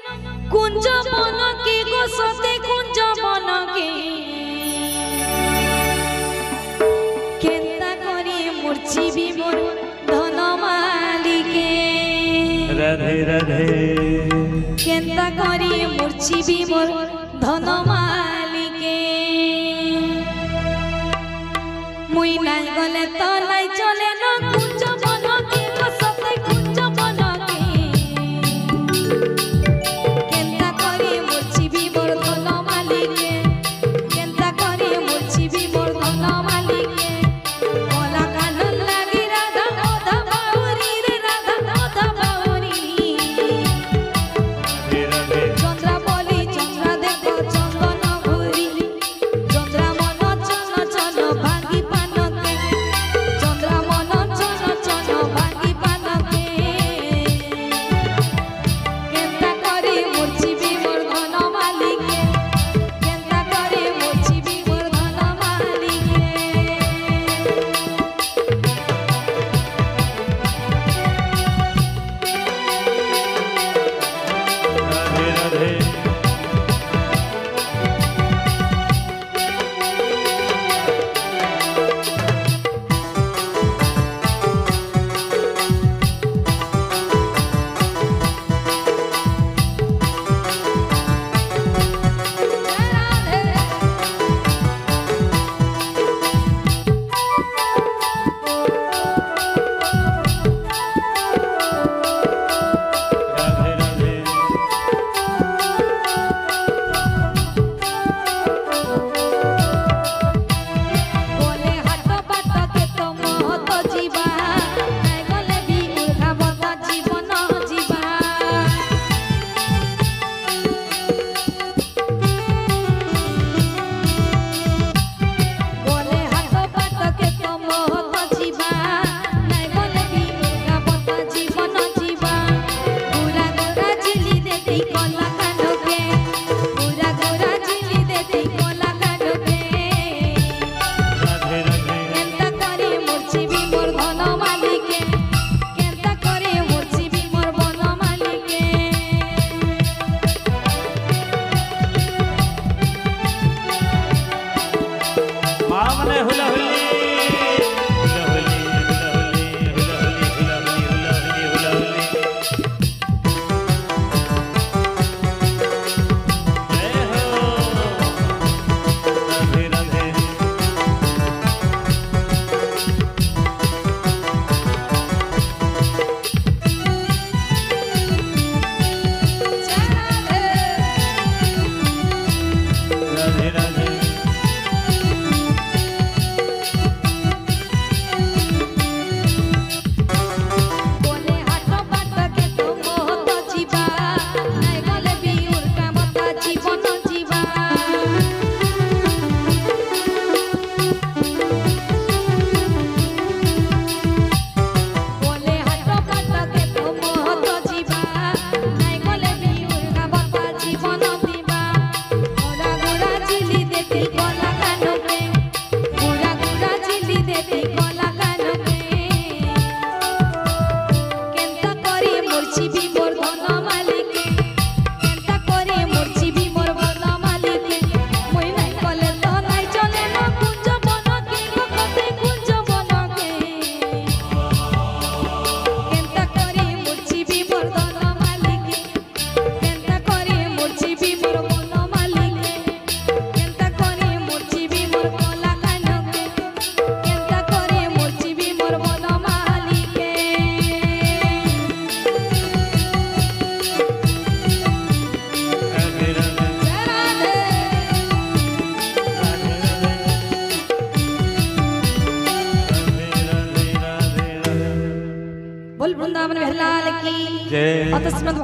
कुंज बन के गोसते कुंज बन के केंता करी मूर्छी भी मोर धन मालिके राधे राधे केंता करी मूर्छी भी मोर धन मालिके मुई नाई गले तो लाई चले ना कुंज बन के गोसते कुंज बन केंता करी मूर्छी भी मोर धन मालिके केंता करी मूर्छी भी मोर धन मालिके कोला कान लागी राधा ओधा बाउरी रे राधा ओधा बाउरी चंद्रा बोली चंद्रा देखो चंदन भूरी चंद्रा मन चन चन भागी पानके चंद्रा मन चन चन भागी पानके केंता करी मूर्छी भी मोर धन मालिके केंता करी मूर्छी भी मोर धन मालिके राधे राधे राधे राधे बोले हाट बाट के तो महत जीवा नाई गले भी उर्घावत जीवन जीवा बोले हाट बाट के तो महत जीवा नाई गले भी उर्घावत जीवन जीवा पूरा गोरा झिली देती कोला कानके पूरा गोरा झिली देती कोला कानके राधे राधे केंता करे मूर्छी भी मोर धन मालिके केंता करे मूर्छी भी मोर बन मालिके माँ मने हुला हुली हुला हुली हुला हुली हुला हुली हुला हुली हुला हुली जय हो राधे राधे राधे राधे बोले हाट बाट के तो महत जीवा नाई गले भी उर्घावत जीवन जीवा बोले हाट बाट के तो महत जीवा नाई गले भी उर्घावत जीवन जीवा गोरा गोरा झिली देती कोला कानके गोरा गोरा झिली देती कोला कानके केंता करी मूर्छी भी मोर धन मालिके केंता करी मूर्छी भी मोर धन मालिके मुई नाई कले तो नाई चले ना कुंज बन के गोकते कुंज बन के केंता करी मूर्छी भी मोर धन मालिके केंता करी मूर्छी भी मोर धन मालिके केंता करी मूर्छी भी मोर कोला कानके केंता करी मूर्छी भी मोर बन मालिके राधे राधे राधे राधे राधे राधे बोल वृंदावन बिहारी लाल की जय अतस्मत